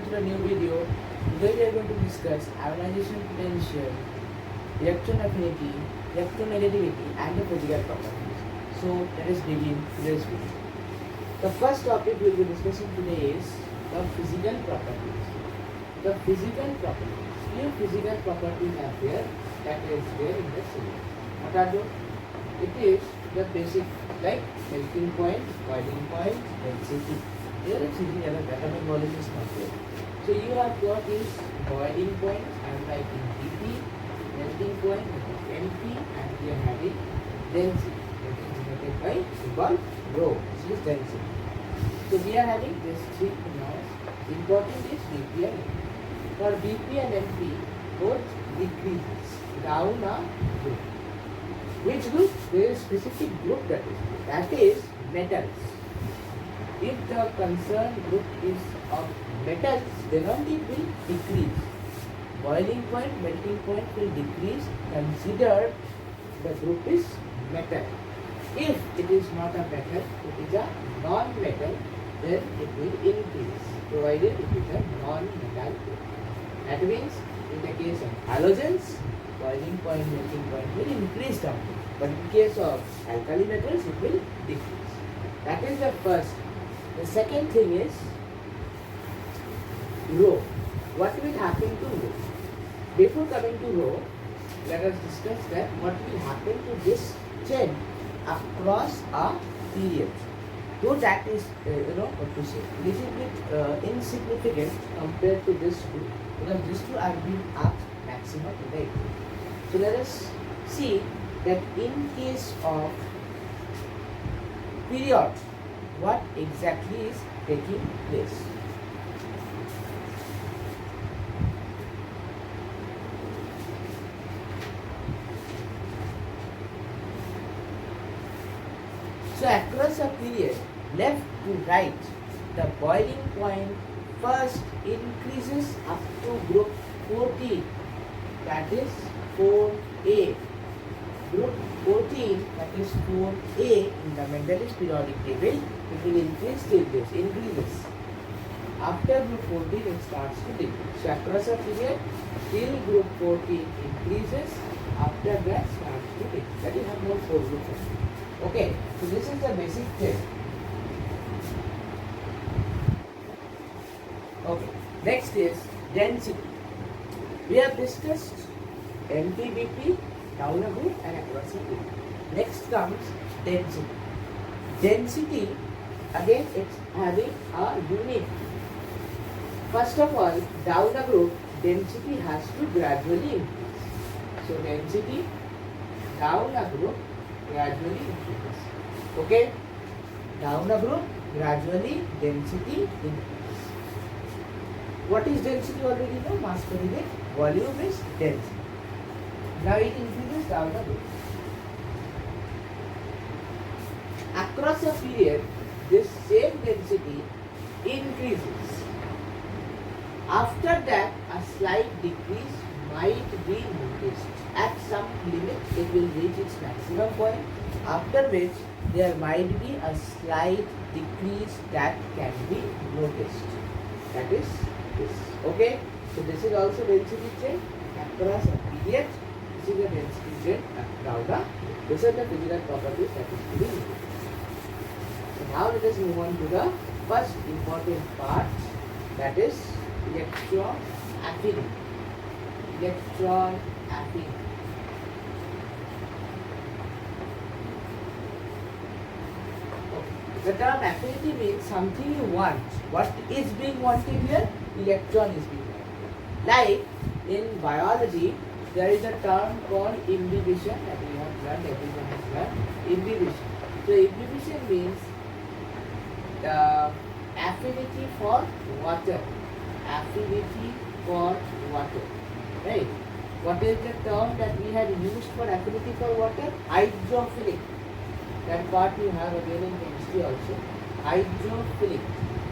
to a new video. Today we are going to discuss ionization potential, electron affinity, electronegativity and the physical properties. So let us begin today's video. The first topic we will be discussing today is the physical properties. The physical properties. Few physical properties are there that is there in the cylinder. What are those? It is the basic like melting point, boiling point, density. Here it's using atomic volume is not there. So you have got this boiling point, I am writing dP, melting point that is NP, and we are having density that is denoted by symbol rho. This is density. So we are having these three phenomena. Important is dP and NP. For dP and NP, both decreases down a group. Which group? There is a specific group that is metals. If the concerned group is of metals, then only it will decrease. Boiling point, melting point will decrease considered the group is metal. If it is not a metal, it is a non-metal, then it will increase, provided it is a non-metal group. That means in the case of halogens, boiling point, melting point will increase down. But in case of alkali metals, it will decrease. That is the first. The second thing is rho. What will happen to rho? Before coming to rho, let us discuss that what will happen to this chain across a period. Though that is, what to say, little bit insignificant compared to this two, because these two are being asked maximum in the exam. So let us see that in case of period, what exactly is taking place. So across a period, left to right, the boiling point first increases up to group 14, that is 4A. Group 14, that is 4A in the Mendel's periodic table, it will increase till this, increases. After group 14, it starts to decrease. So across a period, till group 14 increases, after that starts to decrease. That is how 4 groups. Okay, so this is the basic thing. Okay, next is density. We have discussed NPBP, down a group and across a group. Next comes density. Density, again it's having a unit. First of all, down a group, density has to gradually increase. So density down a group gradually increases. Okay? Down a group, gradually density increases. What is density already know? Mass per unit volume is density. Now it increases down the group. Across a period, this same density increases. After that, a slight decrease might be noticed. At some limit, it will reach its maximum point, after which there might be a slight decrease that can be noticed. That is this. Okay? So this is also density change across a period. This is the density change down the. These are the physical properties that is to be noted. So now let us move on to the first important part, that is electron affinity. Electron affinity. The term affinity means something you want. What is being wanted here? Electron is being wanted. Like in biology, there is a term called imbibition that we have learned, everyone has learned. Imbibition. So imbibition means the affinity for water. Affinity for water. Right? What is the term that we had used for affinity for water? Hydrophilic. That part you have again in chemistry also. Hydrophilic.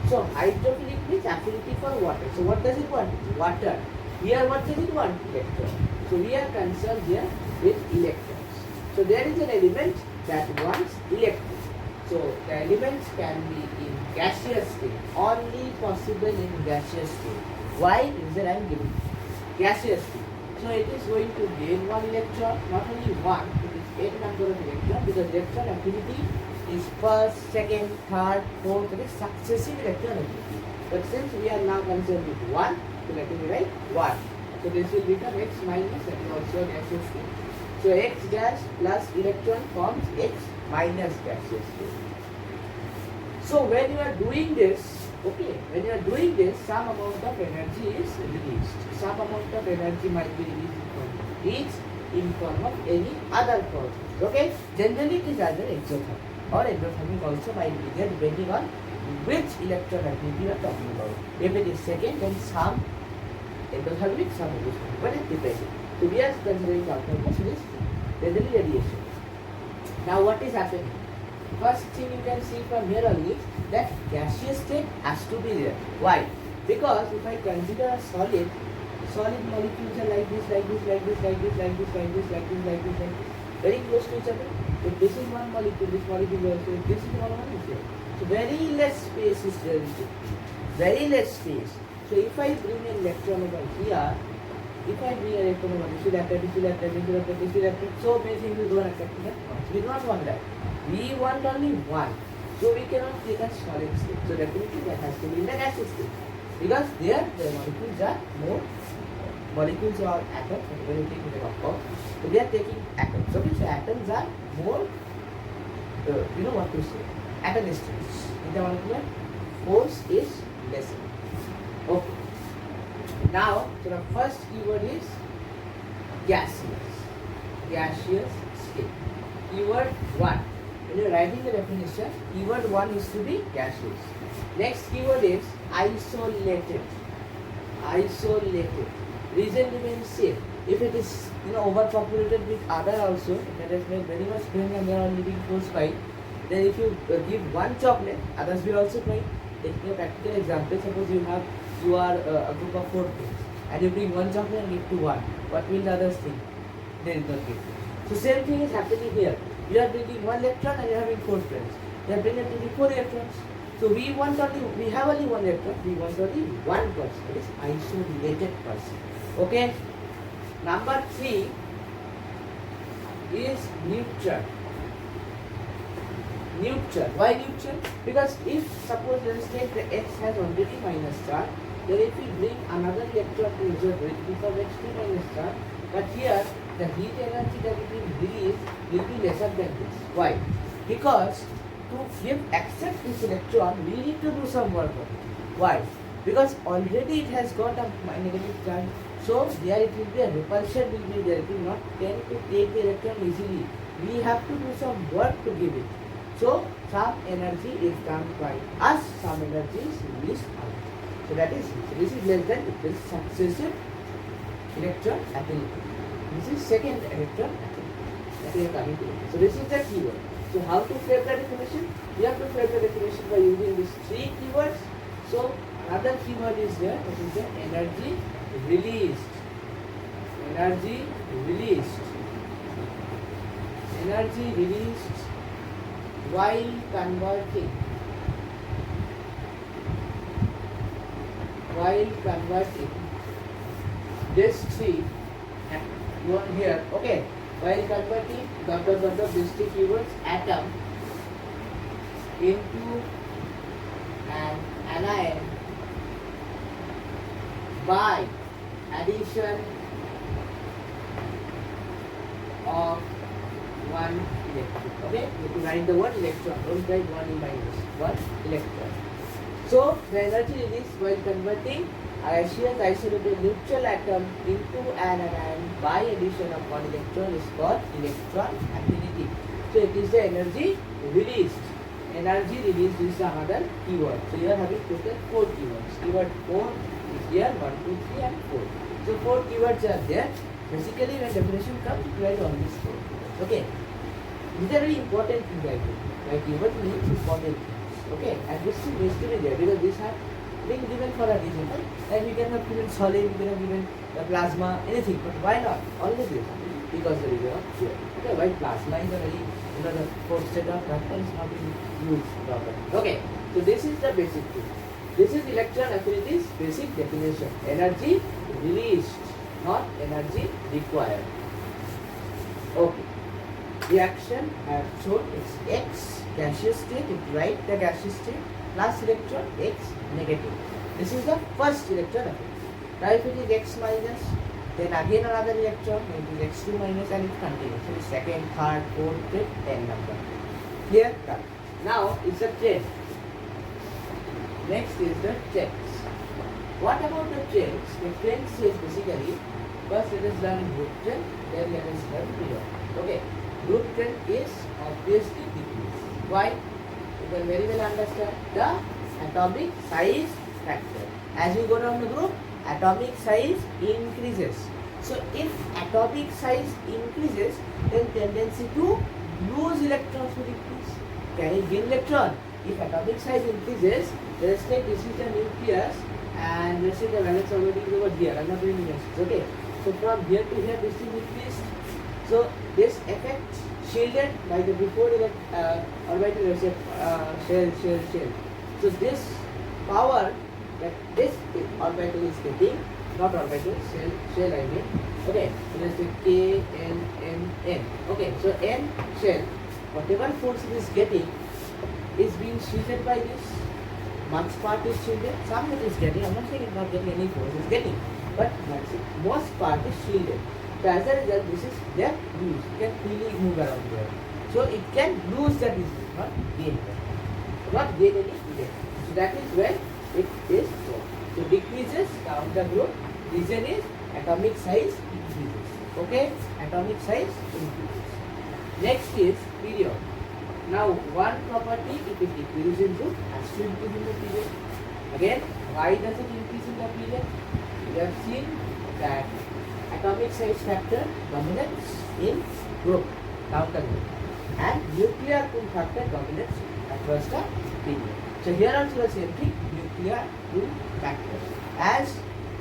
So hydrophilic means affinity for water. So what does it want? Water. Here what does it want? Electron. So we are concerned here with electrons. So there is an element that wants electrons. So the elements can be in gaseous state, only possible in gaseous state. Why? Reason I am giving. Gaseous state. So it is going to gain one electron, not only one, it is 8 number of electron, because electron affinity is first, second, third, fourth, it is successive electron affinity. But since we are now concerned with one, so let me write 1. So this will become X minus, that is also a gaseous state. So X gas plus electron forms X minus gaseous state. So when you are doing this, okay, when you are doing this, some amount of energy is released. Some amount of energy might be released from each in form of any other process. Okay, generally it is either exothermic or endothermic also might be there depending on which electron activity you are talking about. If it is second, then some endothermic, some exothermic, but it depends. So we are considering the outcome of this generally radiation. Now what is happening? First thing you can see from here only that gaseous state has to be there. Why? Because if I consider a solid molecules are like this, like this, like this, like this, like this, like this, like this, like this, like this, very close to each other. If this is one molecule, this molecule also, if this is one molecule. So very less space is there in between. Very less space. So if I bring an electron over here, if I bring an electron over this will attract, this will attract, this will attract, this will attract, so many things will go and attract that. We do not want that. We want only one. So we cannot take a solid state. So definitely that has to be in the gaseous state. Because there the molecules are more, molecules or atoms, whatever you take in the compound. So they are taking atoms. Okay, so atoms are more, you know what to say, atomistic. In the molecular force is lesser. Okay. Now, so the first keyword is gaseous. Gaseous state. Keyword 1. When you are writing the definition, keyword 1 is to be gaseous. Next keyword is isolated. Isolated. Reason remains same. If it is overpopulated with other also, that has made very much pain and they are living close by, then if you give one chocolate, others will also try. Taking a practical example, suppose you are a group of 4 friends and you bring one chocolate and give to one. What will the others think? They will not give. So same thing is happening here. You are bringing one electron and you are having 4 friends. They are bringing 4 electrons. So we have only one electron. We want only one person. That is isolated person. Okay. Number 3 is neutral. Neutral. Why neutral? Because if suppose let us take the X has already minus charge, then if we bring another electron to insert it, it becomes X2 minus charge. But here the heat energy that it will release will be lesser than this. Why? Because to accept this electron, we need to do some work on it. Why? Because already it has got a negative charge. So there it will be a repulsion will be there. It will not tend to take the electron easily. We have to do some work to give it. So some energy is done by us, some energy is released out. So that is this is less than this is successive electron affinity. This is second electron affinity that we are coming to. So this is the keyword. So how to frame the definition? We have to frame the definition by using these 3 keywords. So another keyword is there, that is the energy released. Energy released. Energy released while converting. While converting this 3 one here, okay. While converting these 3 keywords atom into an anion by addition of one electron. Okay, you have to write the word electron. Don't write 1 in minus 1 electron. So the energy released while converting gaseous isolated neutral atom into an anion by addition of one electron is called electron affinity. So it is the energy released. Energy released is another keyword. So you are having total 4 keywords. Keyword 4 is here, 1, 2, 3 and 4. So 4 keywords are there. Basically when definition comes, you write on this 4 keywords. Okay. These are very important things I do. My keyword means important things. Okay. And this needs to be there because these have been given for a reason. Right? And we can have given solid, we can have given the plasma, anything. But why not? Only this. because the reason of here. Okay, while plasma is a very, the fourth set of factor is not in use properly. Okay, so this is the basic thing. This is electron affinity's basic definition. Energy released, not energy required. Okay. Reaction I have shown is X gaseous state, it write the gaseous state plus electron X negative. This is the first electron affinity. Now if it is X minus, then again another electron, it is X2 minus and it continues. So it's second, third, fourth, fifth, 10 number. Clear? Now is the chain. Next is the chains. What about the chains? The chains is basically, first let us learn group chain, then let us learn period. Okay. Group chain is obviously decrease. Why? You can very well understand the atomic size factor. As you go down the group, atomic size increases. So if atomic size increases, then tendency to lose electrons will increase. Can it gain electron? If atomic size increases, let's take this is the nucleus and let's say the valence orbital is over here. I'm not doing it. Okay. So from here to here, this is increased. So this effect shielded by the before orbital shell. So this power that this orbital is getting, not orbital, shell I mean. Okay, so let's say K, N, M, N. Okay, so N shell, whatever force it is getting is being shielded by this. Much part is shielded, some it is getting, I'm not saying it's not getting any force, it's getting, but most part is shielded. So as a result, this is left loose. It can freely move around there. So it can lose that distance, not gain that. Not gain any gain. So that is where it is so. So decreases down the group. Reason is atomic size increases. Okay? Atomic size increases. Next is period. Now one property, if it decreases in group, has to increase in the period. Again, why does it increase in the period? We have seen that atomic size factor dominates in group, down the group, and nuclear pull factor dominates across the period. So here also the same thing, nuclear pull factor. As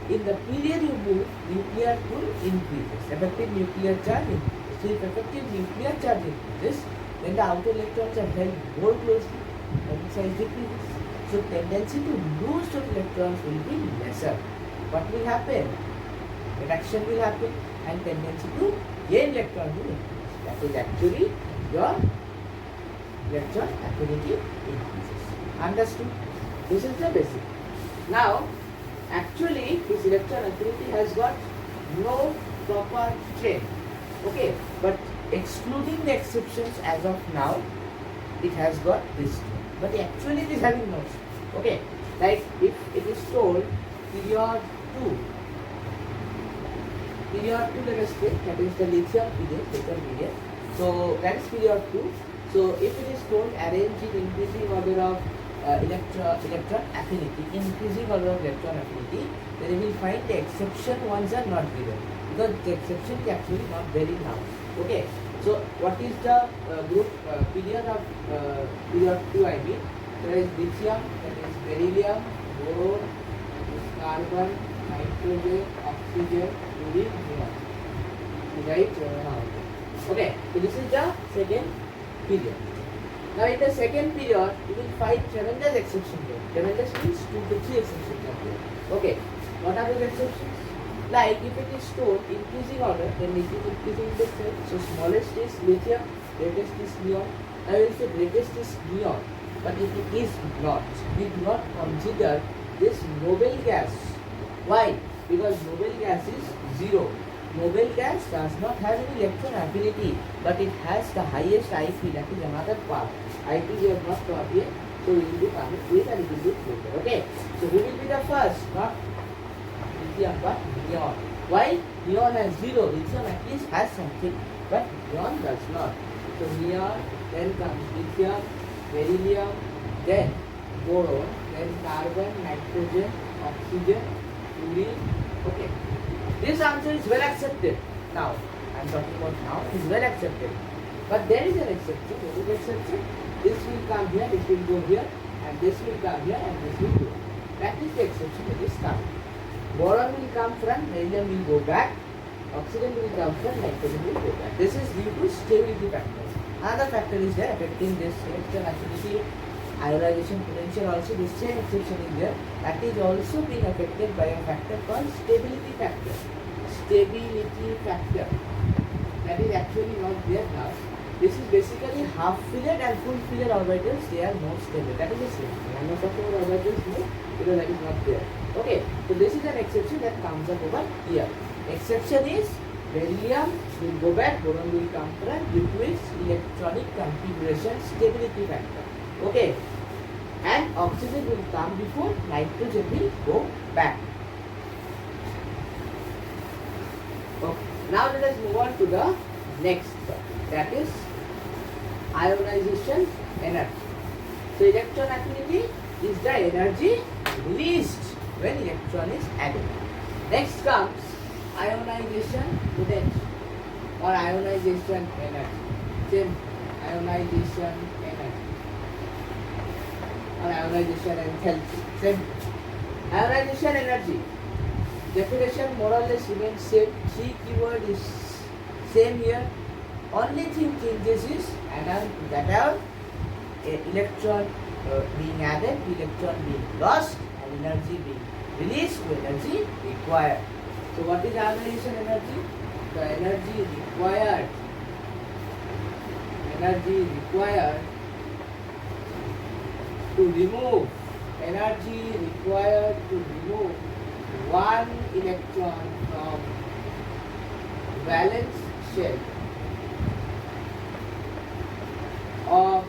in the period you move, nuclear pull increases, effective nuclear charge increases. So if effective nuclear charge increases, then the outer electrons are held more closely, atomic size decreases. So tendency to lose those electrons will be lesser. What will happen? Reduction will happen and tendency to gain electron will increase. That is actually your electron affinity increases. Understood? This is the basic. Now, actually this electron affinity has got no proper chain. Okay, but excluding the exceptions as of now, it has got this chain. But actually it is having no chain. Okay, like if it is told period 2, let us take, that is the lithium period, so that is period 2. So if it is told arrange in increasing order of electron affinity, increasing order of electron affinity, then you will find the exception ones are not given, because the exception is actually not there in now. Okay, so what is the group period of period 2 I mean? There is lithium, that is beryllium, boron, carbon, nitrogen, oxygen, fluorine, neon. Right? Okay, so this is the second period. Now in the second period, you will find tremendous exceptions there. Tremendous means 2 to 3 exceptions are there. Okay, what are those exceptions? Like if it is stored increasing order, then it is increasing in the cell. So smallest is lithium, greatest is neon. Now you will say greatest is neon. But if it is not, we do not consider this noble gas. Why? Because noble gas is 0. Noble gas does not have any electron affinity, but it has the highest IP, that is another part. IP we have not taught yet, so we will be coming with a little bit later. Okay, so we will be the first, not lithium but neon. Why? Neon has 0, lithium at least has something, but neon does not. So neon, then comes lithium, beryllium, then boron, then carbon, nitrogen, oxygen, fluorine. Okay. This answer is well accepted. Now, I am talking about now, is well accepted. But there is an exception. What is the exception? This will come here, this will go here, and this will come here, and this will go. That is the exception that is coming. Boron will come front, beryllium will go back, Oxygen will come from, nitrogen will go back. This is due to stability factor. Another factor is there affecting this electron affinity, ionization potential also. The same exception is there. That is also being affected by a factor called stability factor. Stability factor. That is actually not there now. This is basically half filled and full filled orbitals. They are more stable. That is the same. I am not talking about orbitals more because that is not there. Okay. So this is an exception that comes up over here. Exception is beryllium will go back, boron will come from due to its electronic configuration stability factor. Okay. And oxygen will come before, nitrogen will go back. Okay. Now let us move on to the next part. That is ionization energy. So electron affinity is the energy released when electron is added. Next comes ionization potential or ionization energy. Same ionization energy or ionization enthalpy. Same. Ionization energy. Definition more or less remains same. Three keyword is same here. Only thing changes is cation, electron being added, electron being lost, and energy being released to energy required. So what is ionization energy? The energy required to remove one electron from valence shell of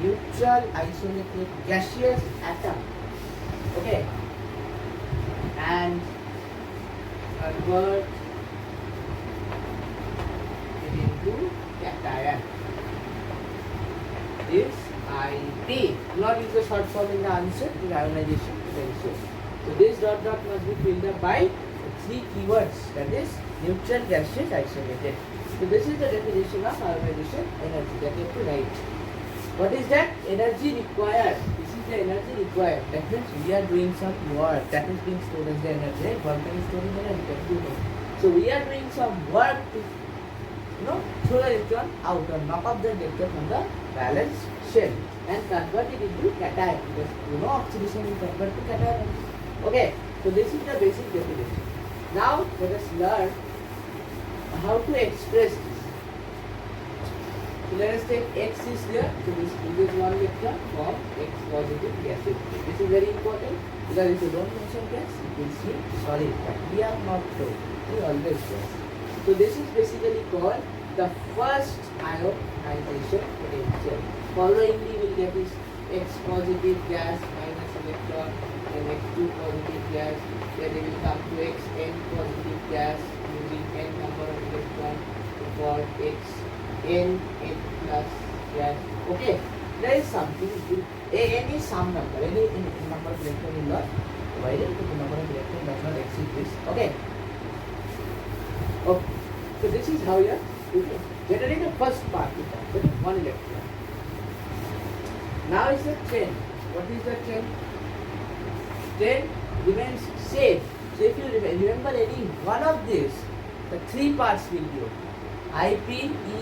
neutral isolated gaseous atom. Okay. And convert it into cation. This IP. Do not use the short form in the answer. It is ionization potential. So this dot must be filled up by three keywords. That is neutral, gaseous, isolated. So this is the definition of ionization energy that you have to write. What is that? Energy required. This is the energy required. That means we are doing some work that is being stored as the energy. Right? Work is storing energy. That you know. So we are doing some work to throw the electron out or knock off the electron from the valence shell and convert it into cation because oxidation will convert to cation. Okay. So this is the basic definition. Now let us learn how to express this. So let us take X is there. So this is one electron from X positive gaseous. This is very important because if you don't mention gas, it will see solid. But we are not told. We always gas. So this is basically called the first ionization potential. Followingly, we will get this X positive gas minus electron and X2 positive gas. Then they will come to Xn positive gas using n number of electrons for Xn plus gas. Okay, there is something. N is some number. Any number of electrons is not divided, but the number of electrons does not exceed this. Okay. Okay. So this is how you are generate the first particle. That is one electron. Now is the chain. What is the chain? Chain remains same. So if you remember any one of these, the three parts will be IP,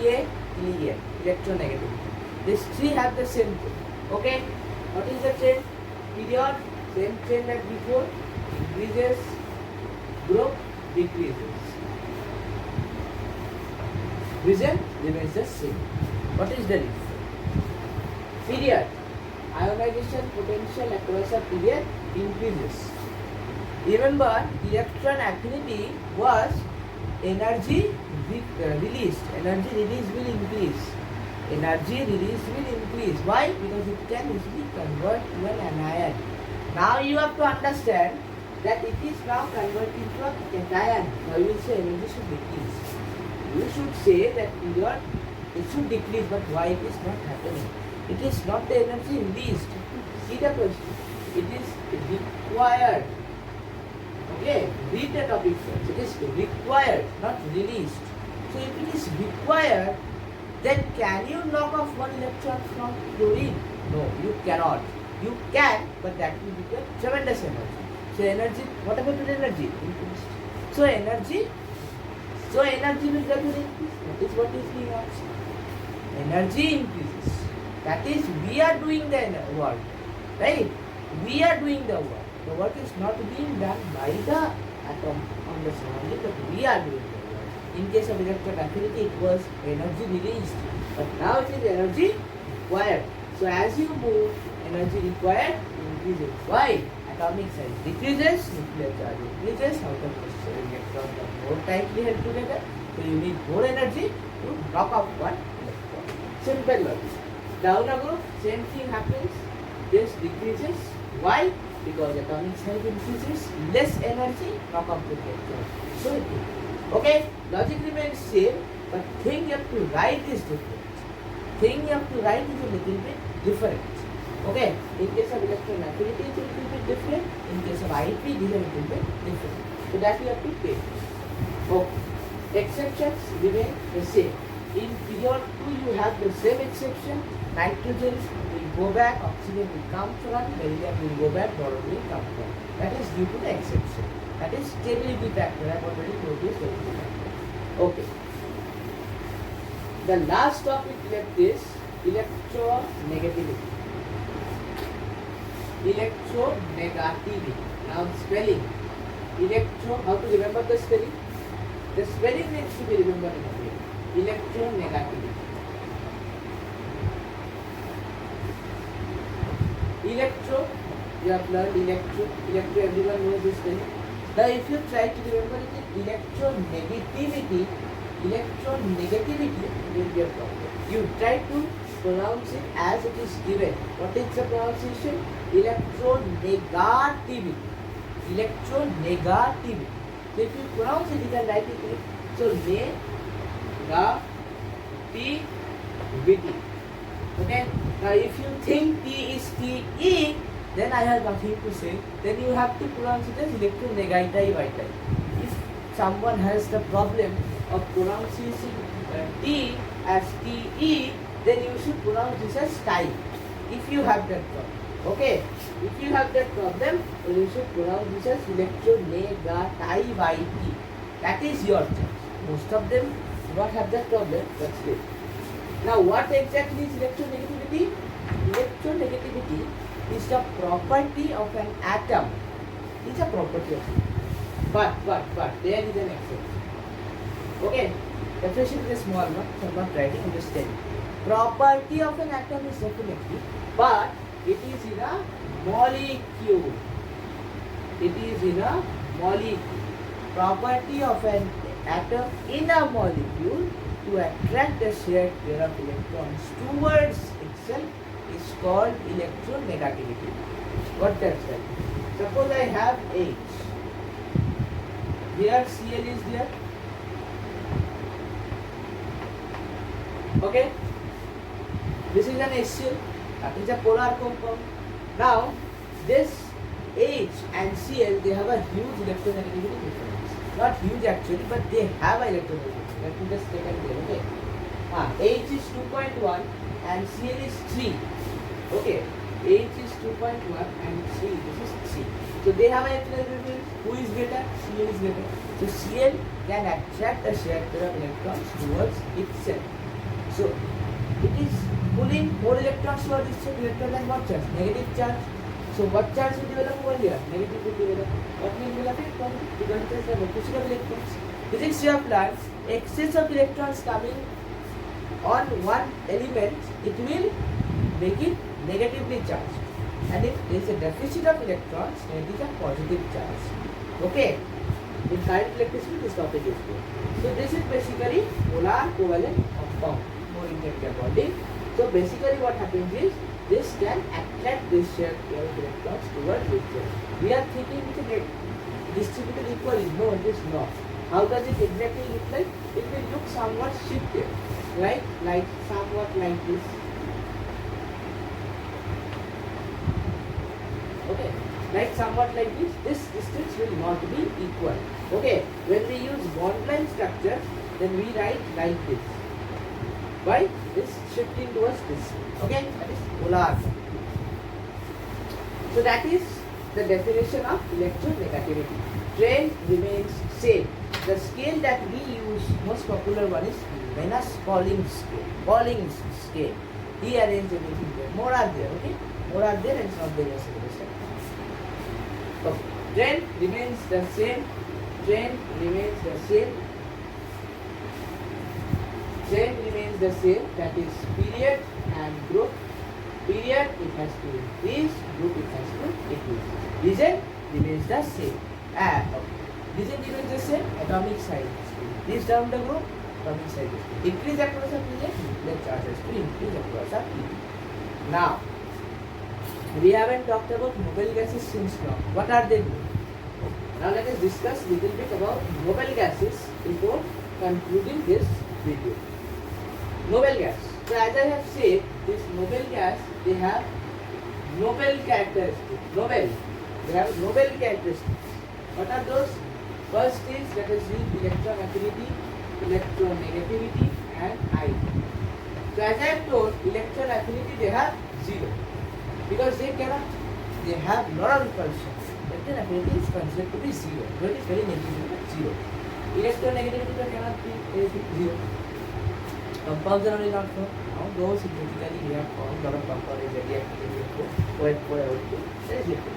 EA, EN, electronegativity. These three have the same chain. Okay? What is the chain? Period, same chain like before, increases, group, decreases. Reason remains the same. What is the reason? Period. Ionization potential across a period increases. Remember, electron affinity was energy released. Energy release will increase. Energy release will increase. Why? Because it can easily convert to an anion. Now you have to understand that it is now converted into a cation. Now you will say energy should decrease. You should say that period it should decrease, but why it is not happening? It is not the energy released. See the question. It is required. Okay, read the topic first. It is required, not released. So if it is required, then can you knock off one electron from chlorine? No, you cannot. You can, but that will be a tremendous energy. So energy, what about the energy? Increased. So energy will definitely increase. That is what is being asked. Energy increases. That is, we are doing the work, right? We are doing the work. The work is not being done by the atom on the surrounding, but we are doing the work. In case of electron affinity, it was energy released, but now it is energy required. So as you move, energy required increases. Why? Atomic size decreases, nuclear charge increases, outer electrons are more tightly held together. So you need more energy to knock off one electron. Simple logic. Down a group, same thing happens. This decreases. Why? Because atomic size increases, less energy, knock off the electron. So it is. Okay, logic remains same, but thing you have to write is different. Thing you have to write is a little bit different. Okay, in case of electron affinity, it is a little bit different. In case of IP, it is a little bit different. So that you have to pay. Okay, exceptions remain the same. In period 2, you have the same exception. Nitrogen will go back, oxygen will come front, beryllium will go back, boron will come front. That is due to the exception. That is stability factor. I have already told you stability factor. Okay. The last topic left is electronegativity. Electronegativity. Now spelling. How to remember the spelling? The spelling needs to be remembered in a way. Electronegativity. Electro, you have learned electro, everyone knows this spelling. Now if you try to remember it, electronegativity will be a problem. You try to pronounce it as it is given. What is the pronunciation? Electronegativity. Electronegativity. So if you pronounce it, you can write it. So negativity. Okay. Now if you think T is TE, then I have nothing to say. Then you have to pronounce it as electronegativity. If someone has the problem of pronouncing T as TE, then you should pronounce this as tie. If you have that problem. Okay. If you have that problem, then you should pronounce this as electronegativity. That is your choice. Most of them do not have that problem. That's it. Now what exactly is electronegativity? Electronegativity is the property of an atom. It's a property of it. But there is an exception. Okay, definition is a small one, so I'm not writing, I'm just telling. Property of an atom is definitely, but it is in a molecule. It is in a molecule. Property of an atom in a molecule to attract the shared pair of electrons towards itself is called electronegativity. What does that mean? Suppose I have H. Here Cl is there. Okay. This is an HCl. That is a polar compound. Now this H and Cl, they have a huge electronegativity difference. Not huge actually, but they have an electronegativity. Let me just take a look. Okay. H is 2.1 and Cl is 3. Okay. H is 2.1 and 3. This is 3. So they have an electronegativity. Who is better? Cl is better. So Cl can attract a shared pair of electrons towards itself. So it is pulling more electrons towards itself. Electron has what charge? Negative charge. So what charge will develop over here? Negative will develop. What will develop? Positive. Because it is the opposite of electrons. Physics you have learned, excess of electrons coming on one element, it will make it negatively charged. And if there is a deficit of electrons, then it is a positive charge. Okay. In current electricity, this topic is good. So this is basically polar covalent compound. More in-depth bonding. So basically what happens is, this can attract this shared pair of electrons towards itself. We are thinking it is distributed equally. No, it is not. How does it exactly look like? It will look somewhat shifted, right? Like somewhat like this. Okay, like somewhat like this. This distance will not be equal. Okay, when we use bond line structure, then we write like this. Why? This shifting towards this. Okay, that is polar. So that is the definition of electronegativity. trend remains same. The scale that we use, most popular one is Venus-Pauling scale. Pauling scale. He arranged everything there. More are there, okay? More are there and it's not very necessary. Okay. Trend remains the same. Trend remains the same. Trend remains the same. That is period and group. Period it has to increase. Group it has to decrease. Reason remains the same. Reason remains the same. Atomic size has to increase down the group. Atomic size has to increase across the period. Then charge has to increase across the period. Now we haven't talked about noble gases since now. What are they doing? Now let us discuss a little bit about noble gases before concluding this video. Noble gas. So as I have said, this noble gas, they have noble characteristics. Noble. They have noble characteristics. What are those? First is, let us use electron affinity, electronegativity and I. So as I have told, electron affinity they have 0. Because they have lot of repulsion. Electron affinity is considered to be 0. But it is very negligible, 0. Electronegativity cannot be 0. Compounds are only not found. Now those synthetically we have found lot of compounds is reactive. There is liquid.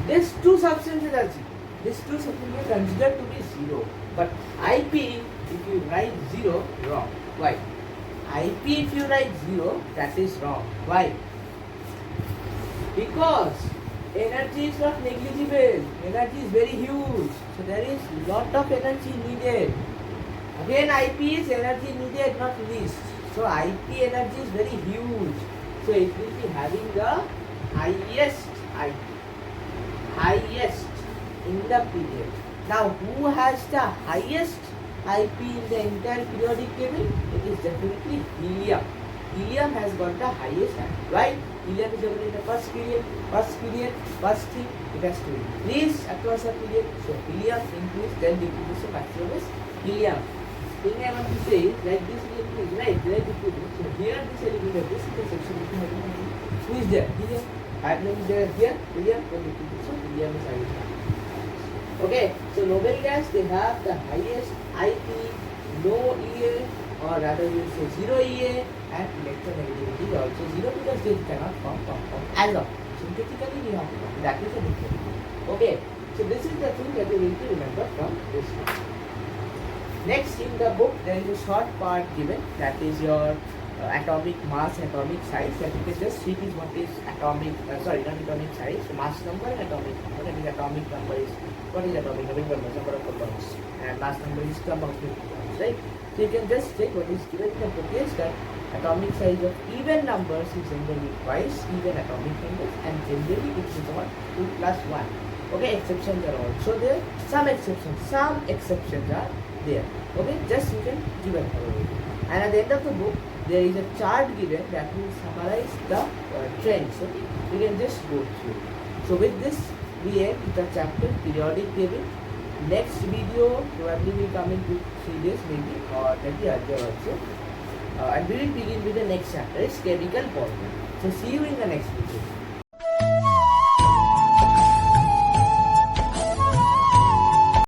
These two substances are 0. These two substances are considered to be 0. But IP, if you write 0, wrong. Why? IP if you write 0, that is wrong. Why? Because energy is not negligible. Energy is very huge. So there is lot of energy needed. Again, IP is energy needed, not least. So IP energy is very huge. So it will be having the highest IP. Highest in the period. Now, who has the highest IP in the entire periodic table? It is definitely helium. Helium has got the highest IP. Right? Helium is available in the first period, first thing, it has to increase across the period. So helium increase, then decrease. So maximum is helium. Thing I want to say is like this element is right, there is equilibrium. So here this element, this intersection between hydrogen, who is there? Helium. Hydrogen is there here, helium, then equilibrium. So helium is highest. Okay, so noble gas they have the highest IP, no EA, or rather you say 0 EA, and electronegativity is also 0 because they cannot form compound as of. Synthetically we have to form. That is a difference. Okay, so this is the thing that you need to remember from this one. Next in the book there is a short part given, that is your atomic mass, atomic size. That you can just see is what is atomic, not atomic size, mass number and atomic number. That is atomic number is, what is atomic number? Number of protons. And mass number is number of protons, right? So you can just check what is given in the book is that atomic size of even numbers is generally twice even atomic numbers, and generally it is not 2 plus 1. Okay, exceptions are also there. Some exceptions are there. Okay, just you can give a probability. And at the end of the book, there is a chart given that will summarize the trends. Okay, you can just go through. So with this, we end the chapter periodic table. Next video probably will come in 2-3 days maybe, or maybe earlier also. And we will begin with the next chapter. It's chemical bonding. So see you in the next video.